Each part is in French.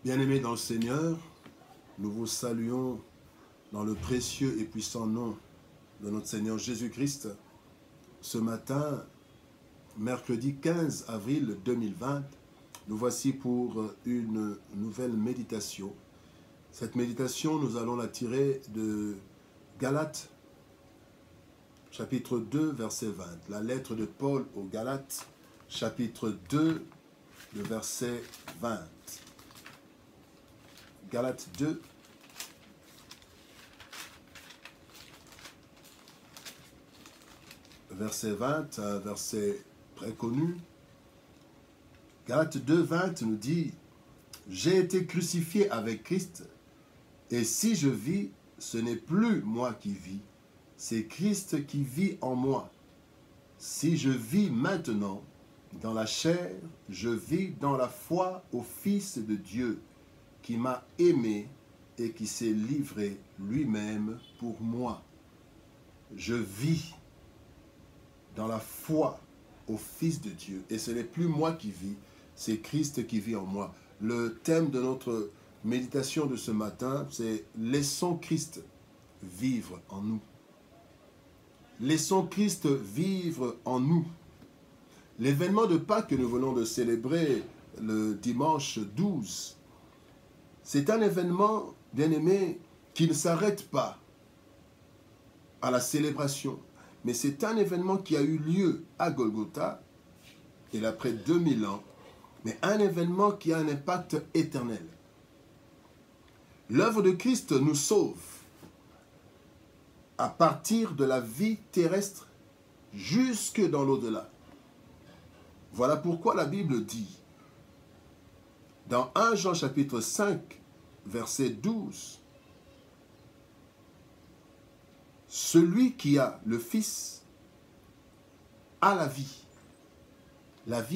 Bien-aimés dans le Seigneur, nous vous saluons dans le précieux et puissant nom de notre Seigneur Jésus-Christ. Ce matin, mercredi 15 avril 2020, nous voici pour une nouvelle méditation. Cette méditation, nous allons la tirer de Galates, chapitre 2, verset 20. La lettre de Paul aux Galates, chapitre 2, le verset 20. Galates 2, verset 20, un verset très connu. Galates 2, 20 nous dit « J'ai été crucifié avec Christ, et si je vis, ce n'est plus moi qui vis, c'est Christ qui vit en moi. Si je vis maintenant dans la chair, je vis dans la foi au Fils de Dieu, qui m'a aimé et qui s'est livré lui-même pour moi. Je vis dans la foi au Fils de Dieu. Et ce n'est plus moi qui vis, c'est Christ qui vit en moi. » Le thème de notre méditation de ce matin, c'est « Laissons Christ vivre en nous ». Laissons Christ vivre en nous. L'événement de Pâques que nous venons de célébrer le dimanche 12, c'est un événement, bien-aimé, qui ne s'arrête pas à la célébration, mais c'est un événement qui a eu lieu à Golgotha, il y a près de 2000 ans, mais un événement qui a un impact éternel. L'œuvre de Christ nous sauve à partir de la vie terrestre jusque dans l'au-delà. Voilà pourquoi la Bible dit, dans 1 Jean chapitre 5, verset 12, « Celui qui a le Fils a la vie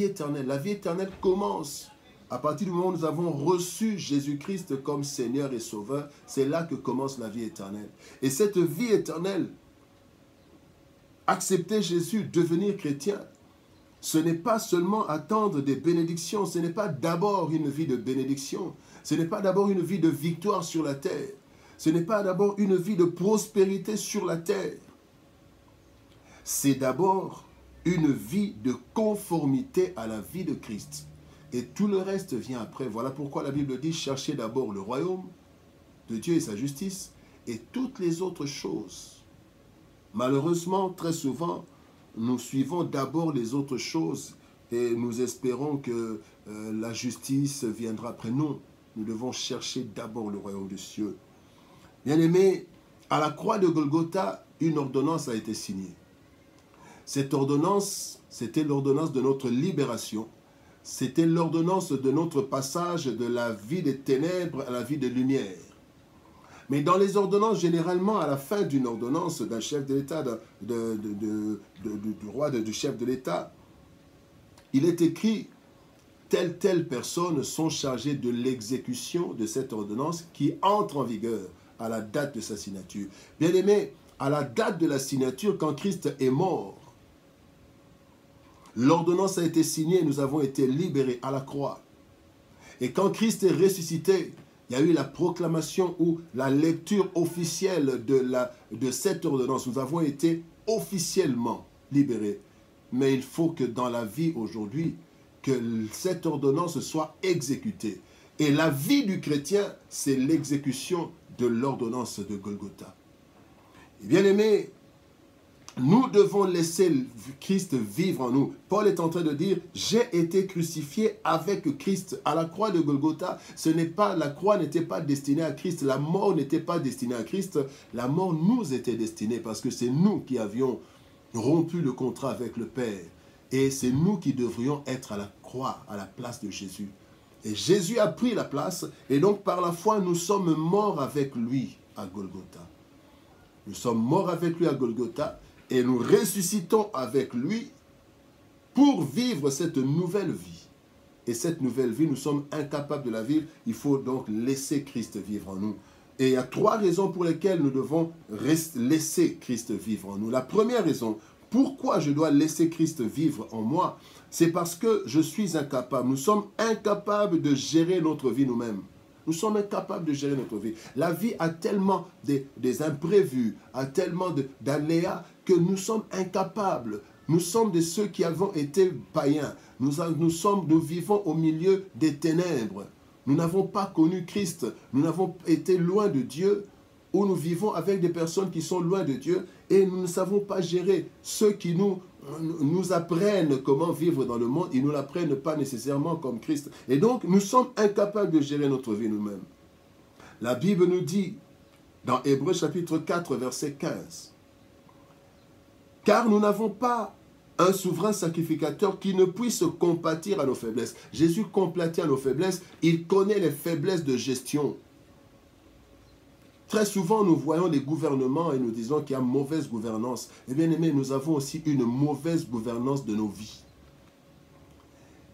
éternelle. » La vie éternelle commence à partir du moment où nous avons reçu Jésus-Christ comme Seigneur et Sauveur. C'est là que commence la vie éternelle. Et cette vie éternelle, accepter Jésus, devenir chrétien, ce n'est pas seulement attendre des bénédictions, ce n'est pas d'abord une vie de bénédiction, ce n'est pas d'abord une vie de victoire sur la terre, ce n'est pas d'abord une vie de prospérité sur la terre, c'est d'abord une vie de conformité à la vie de Christ. Et tout le reste vient après. Voilà pourquoi la Bible dit, cherchez d'abord le royaume de Dieu et sa justice, et toutes les autres choses. Malheureusement, très souvent, nous suivons d'abord les autres choses et nous espérons que la justice viendra après. Non, nous devons chercher d'abord le royaume des cieux. Bien-aimés, à la croix de Golgotha, une ordonnance a été signée. Cette ordonnance, c'était l'ordonnance de notre libération. C'était l'ordonnance de notre passage de la vie des ténèbres à la vie des lumières. Mais dans les ordonnances, généralement, à la fin d'une ordonnance d'un chef de l'État, du roi, du chef de l'État, il est écrit « Telle personnes sont chargées de l'exécution de cette ordonnance qui entre en vigueur à la date de sa signature. » Bien-aimés, à la date de la signature, quand Christ est mort, l'ordonnance a été signée et nous avons été libérés à la croix. Et quand Christ est ressuscité, il y a eu la proclamation ou la lecture officielle de cette ordonnance. Nous avons été officiellement libérés. Mais il faut que dans la vie aujourd'hui, que cette ordonnance soit exécutée. Et la vie du chrétien, c'est l'exécution de l'ordonnance de Golgotha. Bien-aimés, nous devons laisser Christ vivre en nous. Paul est en train de dire, j'ai été crucifié avec Christ. À la croix de Golgotha, la croix n'était pas destinée à Christ, la mort n'était pas destinée à Christ, la mort nous était destinée parce que c'est nous qui avions rompu le contrat avec le Père. Et c'est nous qui devrions être à la croix, à la place de Jésus. Et Jésus a pris la place, et donc par la foi, nous sommes morts avec lui à Golgotha. Nous sommes morts avec lui à Golgotha, et nous ressuscitons avec lui pour vivre cette nouvelle vie. Et cette nouvelle vie, nous sommes incapables de la vivre. Il faut donc laisser Christ vivre en nous. Et il y a 3 raisons pour lesquelles nous devons laisser Christ vivre en nous. La première raison, pourquoi je dois laisser Christ vivre en moi, c'est parce que je suis incapable. Nous sommes incapables de gérer notre vie nous-mêmes. Nous sommes incapables de gérer notre vie. La vie a tellement des imprévus, a tellement d'aléas que nous sommes incapables. Nous sommes de ceux qui avons été païens. Nous vivons au milieu des ténèbres. Nous n'avons pas connu Christ. Nous n'avons été loin de Dieu, où nous vivons avec des personnes qui sont loin de Dieu et nous ne savons pas gérer. Ceux qui nous apprennent comment vivre dans le monde, ils ne nous l'apprennent pas nécessairement comme Christ. Et donc, nous sommes incapables de gérer notre vie nous-mêmes. La Bible nous dit, dans Hébreux chapitre 4, verset 15, « Car nous n'avons pas un souverain sacrificateur qui ne puisse compatir à nos faiblesses. » Jésus compatit à nos faiblesses. Il connaît les faiblesses de gestion. Très souvent, nous voyons les gouvernements et nous disons qu'il y a mauvaise gouvernance. Eh bien aimé, nous avons aussi une mauvaise gouvernance de nos vies.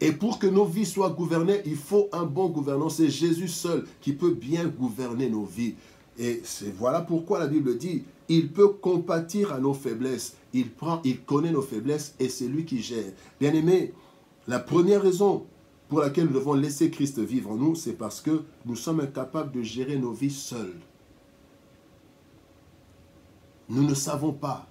Et pour que nos vies soient gouvernées, il faut un bon gouvernant. C'est Jésus seul qui peut bien gouverner nos vies. Et voilà pourquoi la Bible dit, il peut compatir à nos faiblesses. Il connaît nos faiblesses et c'est lui qui gère. Bien aimé, la première raison pour laquelle nous devons laisser Christ vivre en nous, c'est parce que nous sommes incapables de gérer nos vies seuls. Nous ne savons pas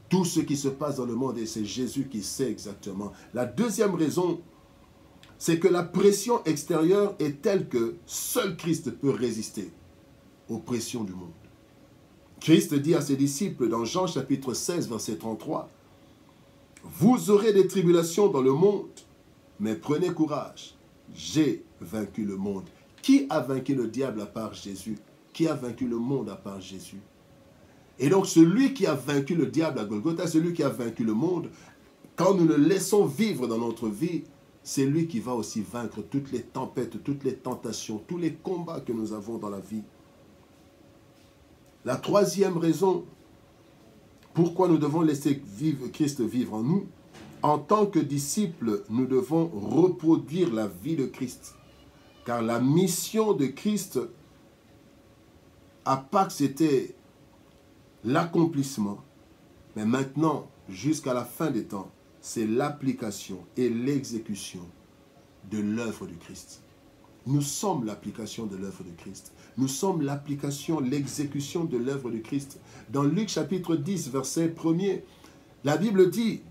tout ce qui se passe dans le monde et c'est Jésus qui sait exactement. La deuxième raison, c'est que la pression extérieure est telle que seul Christ peut résister aux pressions du monde. Christ dit à ses disciples dans Jean chapitre 16, verset 33, « Vous aurez des tribulations dans le monde, mais prenez courage, j'ai vaincu le monde. » Qui a vaincu le diable à part Jésus? Qui a vaincu le monde à part Jésus? Et donc celui qui a vaincu le diable à Golgotha, celui qui a vaincu le monde, quand nous le laissons vivre dans notre vie, c'est lui qui va aussi vaincre toutes les tempêtes, toutes les tentations, tous les combats que nous avons dans la vie. La troisième raison pourquoi nous devons laisser Christ vivre en nous, en tant que disciples, nous devons reproduire la vie de Christ. Car la mission de Christ, à part que c'était l'accomplissement, mais maintenant, jusqu'à la fin des temps, c'est l'application et l'exécution de l'œuvre du Christ. Nous sommes l'application de l'œuvre de Christ. Nous sommes l'application, l'exécution de l'œuvre de Christ. Dans Luc chapitre 10, verset 1er, la Bible dit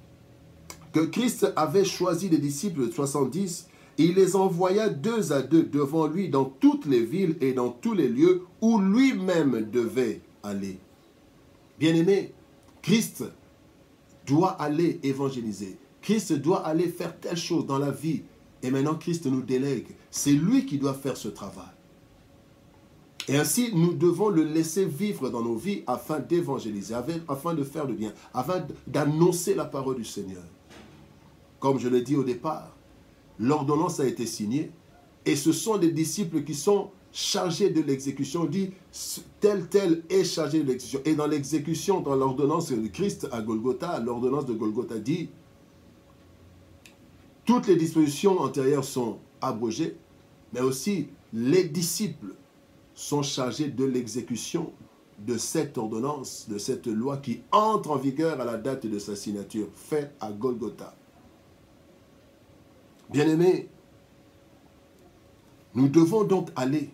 que Christ avait choisi des disciples de 70 et il les envoya 2 à 2 devant lui dans toutes les villes et dans tous les lieux où lui-même devait aller. Bien-aimé, Christ doit aller évangéliser. Christ doit aller faire telle chose dans la vie. Et maintenant, Christ nous délègue. C'est lui qui doit faire ce travail. Et ainsi, nous devons le laisser vivre dans nos vies afin d'évangéliser, afin de faire le bien, afin d'annoncer la parole du Seigneur. Comme je l'ai dit au départ, l'ordonnance a été signée et ce sont des disciples qui sont chargés de l'exécution. On dit tel est chargé de l'exécution. Et dans l'exécution, dans l'ordonnance de Christ à Golgotha, l'ordonnance de Golgotha dit toutes les dispositions antérieures sont abrogées, mais aussi les disciples sont chargés de l'exécution de cette ordonnance, de cette loi qui entre en vigueur à la date de sa signature, faite à Golgotha. Bien-aimés, nous devons donc aller.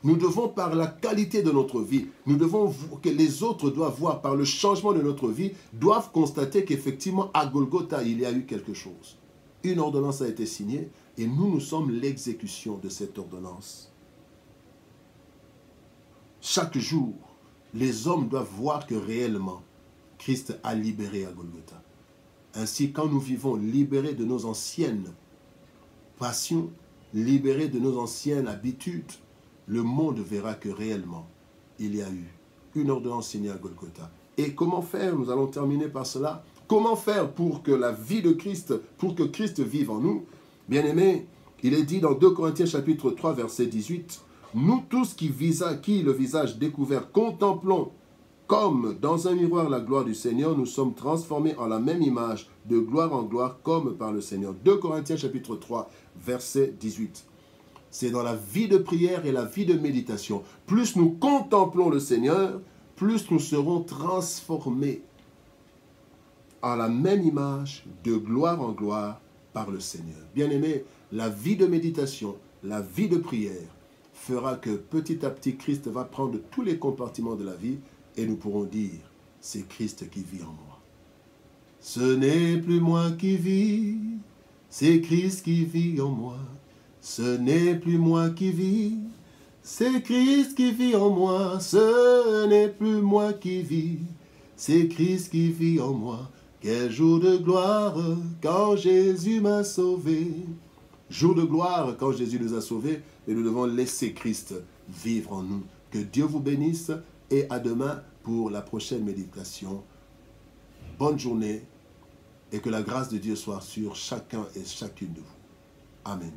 Nous devons, par la qualité de notre vie, nous devons, que les autres doivent voir, par le changement de notre vie, doivent constater qu'effectivement, à Golgotha, il y a eu quelque chose. Une ordonnance a été signée et nous sommes l'exécution de cette ordonnance. Chaque jour, les hommes doivent voir que réellement, Christ a libéré à Golgotha. Ainsi, quand nous vivons libérés de nos anciennes passions, libérés de nos anciennes habitudes, le monde verra que réellement, il y a eu une ordonnance signée à Golgotha. Et comment faire? Nous allons terminer par cela. Comment faire pour que la vie de Christ, pour que Christ vive en nous? Bien-aimés, il est dit dans 2 Corinthiens chapitre 3, verset 18, « Nous tous qui le visage découvert, contemplons comme dans un miroir la gloire du Seigneur, nous sommes transformés en la même image, de gloire en gloire, comme par le Seigneur. » 2 Corinthiens chapitre 3, verset 18. C'est dans la vie de prière et la vie de méditation. Plus nous contemplons le Seigneur, plus nous serons transformés en la même image, de gloire en gloire, par le Seigneur. Bien-aimés, la vie de méditation, la vie de prière fera que petit à petit, Christ va prendre tous les compartiments de la vie et nous pourrons dire, c'est Christ qui vit en moi. Ce n'est plus moi qui vis, c'est Christ qui vit en moi. Ce n'est plus moi qui vis, c'est Christ qui vit en moi. Ce n'est plus moi qui vis, c'est Christ qui vit en moi. Quel jour de gloire quand Jésus m'a sauvé. Jour de gloire quand Jésus nous a sauvés et nous devons laisser Christ vivre en nous. Que Dieu vous bénisse et à demain pour la prochaine méditation. Bonne journée et que la grâce de Dieu soit sur chacun et chacune de vous. Amen.